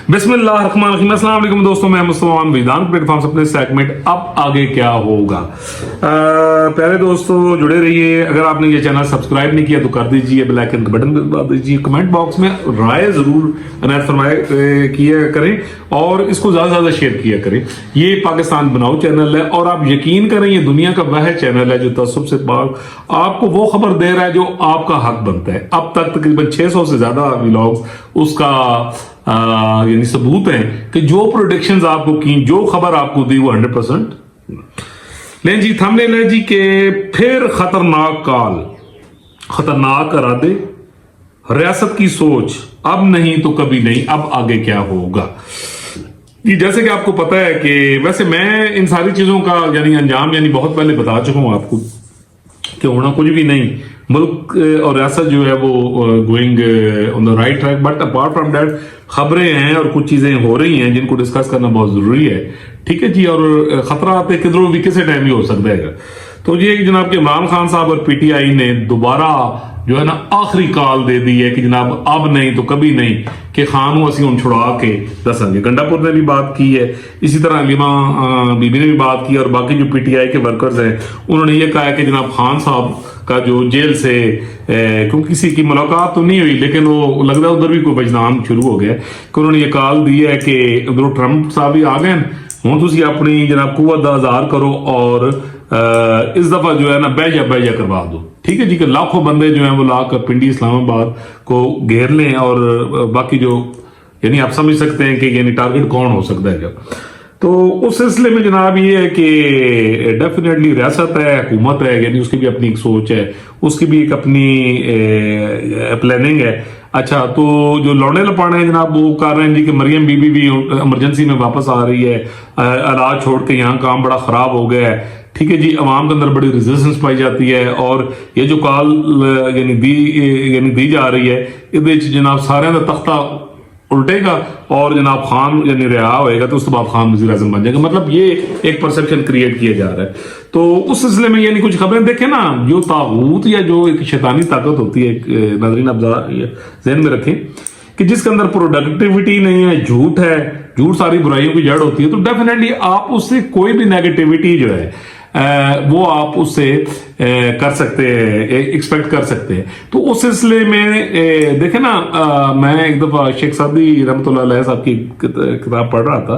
बिस्मिल्लाहिर्रहमानिर्रहीम। अस्सलाम वालेकुम दोस्तों, मैं मुस्तफा वेदांत प्लेटफॉर्म से अपने सेगमेंट अब आगे क्या होगा। प्यारे दोस्तों जुड़े रहिए। अगर आपने ये चैनल सब्सक्राइब नहीं किया तो कर दीजिए, बेल आइकन का बटन दबा दीजिए। कमेंट बॉक्स में राय जरूर अनायत फरमाया किया करें और इसको ज्यादा से ज्यादा शेयर किया करें। ये पाकिस्तान बनाओ चैनल है और आप यकीन करें ये दुनिया का वह चैनल है जो तसब्बुब से पाक आपको वो खबर दे रहा है जो आपका हक बनता है। अब तक तकरीबन 600 से ज्यादा व्लॉग्स उसका यानी सबूत है कि जो प्रोडिक्शंस आपको की, जो खबर आपको दी वो 100% लें जी। थंबनेल है जी के फिर खतरनाक काल, खतरनाक इरादे, रियासत की सोच, अब नहीं तो कभी नहीं, अब आगे क्या होगा। जी जैसे कि आपको पता है कि वैसे मैं इन सारी चीजों का यानी अंजाम यानी बहुत पहले बता चुका हूं आपको कि होना कुछ भी नहीं, मुल्क और रियासत जो है वो going on the right track. But apart from that खबरें हैं और कुछ चीजें हो रही हैं जिनको डिस्कस करना बहुत जरूरी है, ठीक है जी। और खतरा आते किधरों भी किसी टाइम भी हो सकता है। तो ये जनाब के इमरान खान साहब और पीटीआई ने दोबारा जो है ना आखिरी कॉल दे दी है कि जनाब अब नहीं तो कभी नहीं, कि खान असी हम छुड़ा के दसेंगे। गंडापुर ने भी बात की है, इसी तरह अलीमा बीबी ने भी बात की और बाकी जो पीटीआई के वर्कर्स हैं उन्होंने ये कहा है कि जनाब खान साहब का जो जेल से क्योंकि किसी की मुलाकात तो नहीं हुई लेकिन वो लगता है उधर भी कोई बजनाम शुरू हो गया कि उन्होंने ये कॉल दी है कि उधर ट्रंप साहब भी आ गए हूँ तुम अपनी जनाब कुव्वत आजार करो और इस दफा जो है ना बैजा करवा दो, ठीक है जी। कि लाखों बंदे जो हैं वो लाकर पिंडी इस्लामाबाद को घेर लें और बाकी जो यानी आप समझ सकते हैं कि यानी टारगेट कौन हो सकता है जब। तो उस सिलसिले में जनाब ये है कि डेफिनेटली रियासत है, हुकूमत है, यानी उसकी भी अपनी एक सोच है, उसकी भी एक अपनी प्लानिंग है। अच्छा तो जो लौड़े लपाड़े हैं जनाब वो कर रहे हैं जी कि मरियम बीबी भी इमरजेंसी में वापस आ रही है, इलाज छोड़ के यहाँ काम बड़ा खराब हो गया है, ठीक है जी। अवाम के अंदर बड़ी रेजिस्टेंस पाई जाती है और ये जो कॉल यानी दी जा रही है ये जनाब सारे का तख्ता उल्टेगा और जनाब खान यानी रिहा होएगा तो उसके बाद खान वज़ीर आज़म बन जाएगा। मतलब ये एक परसेप्शन क्रिएट किया जा रहा है। तो उस सिलसिले में यानी कुछ खबरें देखें ना, जो तागूत या जो एक शैतानी ताकत होती है, नाज़रीन आप ज़हन में रखें कि जिसके अंदर प्रोडक्टिविटी नहीं है, झूठ है, झूठ सारी बुराइयों की जड़ होती है, तो डेफिनेटली आप उससे कोई भी नेगेटिविटी जो है वो आप उससे कर सकते हैं, एक्सपेक्ट कर सकते हैं। तो उस सिलसिले में देखे ना, मैं एक दफा शेख सादी रहमतुल्लाह अलैह साहब की किताब पढ़ रहा था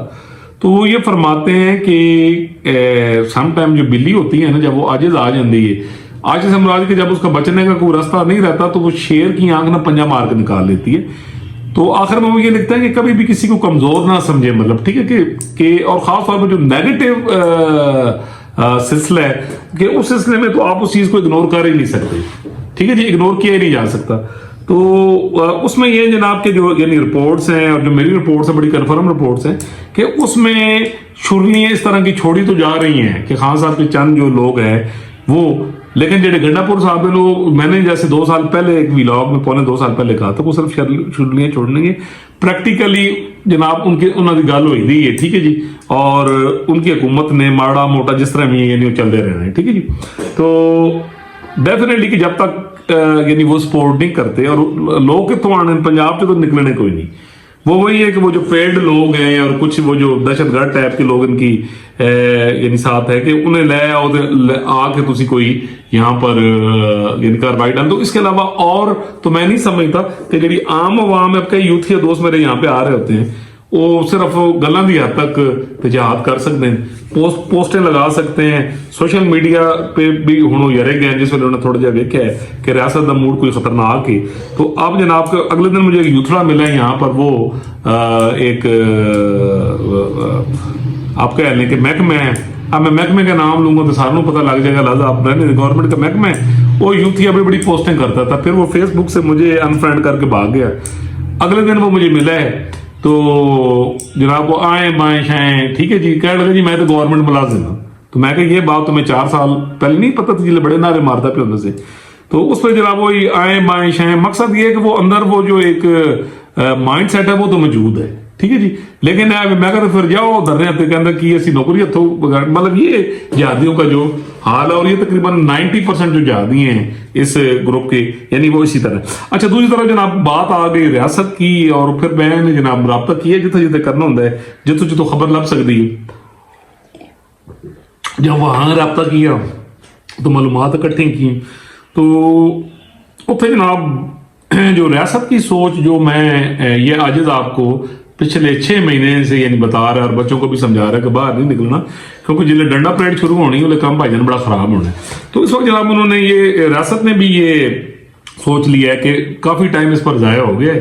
तो वो ये फरमाते हैं कि सम टाइम जो बिल्ली होती है ना जब वो आजिज आ जाती है, आजिज से मुराद कि जब उसका बचने का कोई रास्ता नहीं रहता तो वो शेर की आंख ना पंजा मार के निकाल लेती है। तो आखिर में वो ये लिखता है कि कभी भी किसी को कमजोर ना समझे, मतलब ठीक है कि और खास तौर पर जो नेगेटिव सिलसिला है कि उस सिलसिले में तो आप उस चीज को इग्नोर कर ही नहीं सकते, ठीक है जी, इग्नोर किया ही नहीं जा सकता। तो उसमें ये जनाब के जो यानी रिपोर्ट्स हैं और जो मेरी रिपोर्ट्स हैं बड़ी कन्फर्म रिपोर्ट्स हैं कि उसमें शुरनियां इस तरह की छोड़ी तो जा रही हैं कि खान साहब के चंद जो लोग हैं वो, लेकिन जेडे गंडापुर साहब लोग, मैंने जैसे 2 साल पहले एक व्लॉग में पौने 2 साल पहले कहा था वो सिर्फ शुरनियां छोड़नेंगे। प्रैक्टिकली जनाब उन्होंने गल हुई दी है, ठीक है जी, और उनकी हुकूमत ने माड़ा मोटा जिस तरह भी यानी चलते रहना है, ठीक है जी। तो डेफिनेटली कि जब तक यानी वो सपोर्ट नहीं करते और लोग कितों आने पंजाब से तो निकलने कोई नहीं, वो वही है कि वो जो पेड लोग हैं और कुछ वो जो दहशतगर्द टाइप के लोग इनकी यानी साथ है कि उन्हें ले आओ आके तुसी कोई यहाँ पर यानी कार्रवाई डाल दो। इसके अलावा और तो मैं नहीं समझता कि जी आम आवाम आपके यूथ के दोस्त मेरे यहाँ पे आ रहे होते हैं वो सिर्फ गल्लां दी हद तक तजाहत कर सकते हैं, पोस्टें लगा सकते हैं, सोशल मीडिया पे भी हुण यरे गए जिस वे उन्हें थोड़ा जहा वेख्या है कि रियासत का मूड कोई खतरनाक है। तो अब जनाब अगले दिन मुझे यूथड़ा मिला है यहाँ पर, वो एक आप कह लें कि महकमा है। अब मैं महकमे का नाम लूंगा तो सारों पता लग जाएगा, लिहाजा आप गवर्नमेंट का महकमा है, वो यूथिया भी बड़ी पोस्टें करता था, फिर वो फेसबुक से मुझे अनफ्रेंड करके भाग गया। अगले दिन वो मुझे मिला है तो जनाब वो आए बाएं शाएं, ठीक है जी, कह लगे जी मैं तो गवर्नमेंट मुलाजिम हूं। तो मैं कहा ये बात तुम्हें 4 साल पहले नहीं पता थी, बड़े नारे मारता पे होने से। तो उस पर जनाब वो आए बाएं शाएं, मकसद ये है कि वो अंदर वो जो एक माइंड सेट है वो तो मौजूद है, ਠੀਕ ਹੈ ਜੀ। लेकिन मैं कहता फिर जाओ धरने पे कहता कि ऐसी नौकरी हथों मतलब ये जहादियों का जो हाल है और ये तकरीबन 90% जो जहादी हैं इस ग्रुप के यानी वो इसी तरह। अच्छा दूसरी तरफ जनाब बात आ गई रियासत की और फिर मैंने जनाब रब्ता किया जितना जितना करना होता है जितों जितों खबर लग सकती है जब वहाँ रब्ता किया तो मालूमात इकट्ठी की तो उत्थे जनाब जो रियासत की सोच जो मैं ये आज आपको पिछले 6 महीने से यानी बता रहा है और बच्चों को भी समझा रहा है कि बाहर नहीं निकलना क्योंकि जिले डंडा परेड शुरू होनी है काम भाईजान बड़ा खराब होना है। तो इस वक्त जनाब उन्होंने ये रियासत ने भी ये सोच लिया है कि काफी टाइम इस पर जाया हो गया है,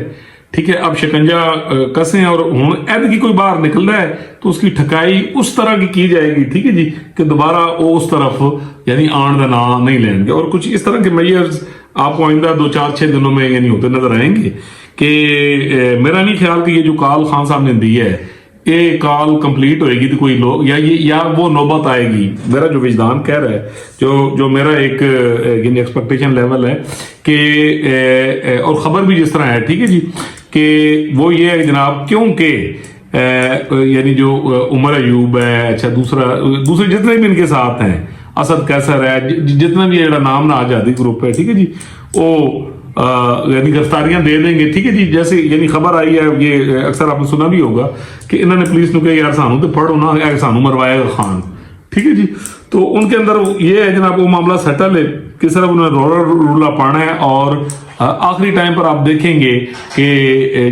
ठीक है। अब शिकंजा कसें और हूं ऐद की कोई बाहर निकल रहा है तो उसकी ठकाई उस तरह की जाएगी, ठीक है जी, कि दोबारा वो उस तरफ यानी आन का नाम नहीं लेंगे और कुछ इस तरह के मेजर्स आपको आइंदा 2-4-6 दिनों में यानी होते नजर आएंगे कि मेरा नहीं ख्याल कि ये जो कॉल खान साहब ने दी है ये कॉल कंप्लीट होएगी तो कोई लोग या वो नौबत आएगी। मेरा जो विजदान कह रहा है जो मेरा एक यानी एक्सपेक्टेशन लेवल है कि और खबर भी जिस तरह है, ठीक है जी, कि वो ये है जनाब क्योंकि यानी जो उमर अयूब है, अच्छा दूसरे जितने भी इनके साथ हैं असद कैसर है जितना भी ये नाम ना आजादी ग्रुप है, ठीक है जी, वो यानी गिरफ्तारियां दे देंगे, ठीक है जी। जैसे यानी खबर आई है ये अक्सर आपने सुना भी होगा कि इन्होंने पुलिस को कहा यार सानू तो पढ़ो ना सानू मरवाएगा खान, ठीक है जी। तो उनके अंदर ये है जनाब वो मामला सेटल है कि सिर्फ उन्होंने रोला पाना है और आखिरी टाइम पर आप देखेंगे कि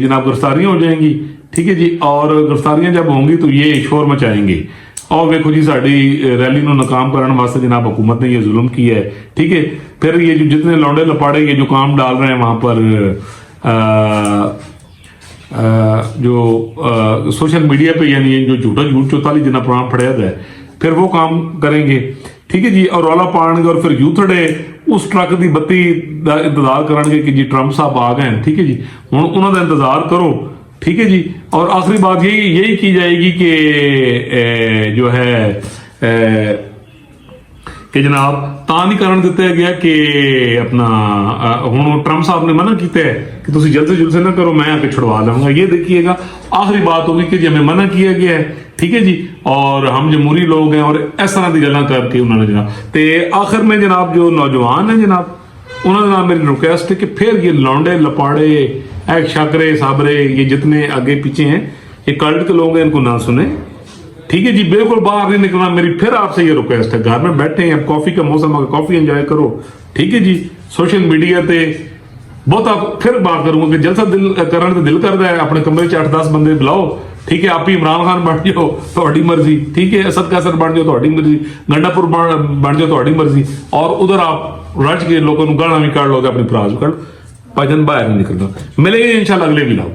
जनाब गिरफ्तारियां हो जाएंगी, ठीक है जी। और गिरफ्तारियां जब होंगी तो ये शोर मचाएंगे और देखो जी साड़ी रैली को नाकाम करने वास्ते जनाब हुकूमत ने ये जुल्म किया है, ठीक है। फिर ये जो जितने लौंडे लपाड़े ये जो काम डाल रहे हैं वहां पर जो सोशल मीडिया पे यानी जो झूठ 44 जिन्ना पुराना फड़िया है फिर वो काम करेंगे, ठीक है जी। और रौला पाएंगे और फिर यूथड़े उस ट्रक की बत्ती का इंतजार करेंगे कि जी ट्रंप साहब आ गए, ठीक है जी, हुण उन्होंने इंतजार करो, ठीक है जी। और आखिरी बात यही की जाएगी कि जो है कि जनाब ता नहीं करन दिता गया कि अपना हुण ट्रंप साहब ने मना किया है कि तुम जल्द से ना करो मैं आके छुड़वा लूंगा। ये देखिएगा आखिरी बात होगी कि जी हमें मना किया गया है, ठीक है जी, और हम जमहूरी लोग हैं और इस तरह की गल्लां करके उन्होंने जनाब ते आखिर में जनाब जो नौजवान है जनाब उन्होंने जनाब मेरी रिक्वेस्ट है कि फिर ये लौंडे लपाड़े एक शाकरे साबरे ये जितने आगे पीछे हैं ये कल्ट के लोग हैं इनको ना सुने, ठीक है जी, बिल्कुल बाहर नहीं निकलना। मेरी फिर आपसे ये रिक्वेस्ट है, घर में बैठे हैं कॉफी का मौसम है कॉफी एंजॉय करो, ठीक है जी। सोशल मीडिया पे बहुत आप फिर बात करूंगा कि जलसा दिल करने तो दिल करता है अपने कमरे च 8-10 बंदे बुलाओ, ठीक है, आप ही इमरान खान बन जाओ थोड़ी मर्जी, ठीक है, असद कैसर बन जाओ थोड़ी मर्जी, गंडापुर बन जाओ थोड़ी मर्जी और उधर आप रज के लोगों को गाना भी काट लो अपनी फराज भी काट लो, भाईजान बाहर नहीं निकलना। मिलेंगे इंशाल्लाह अगले भी लाओ।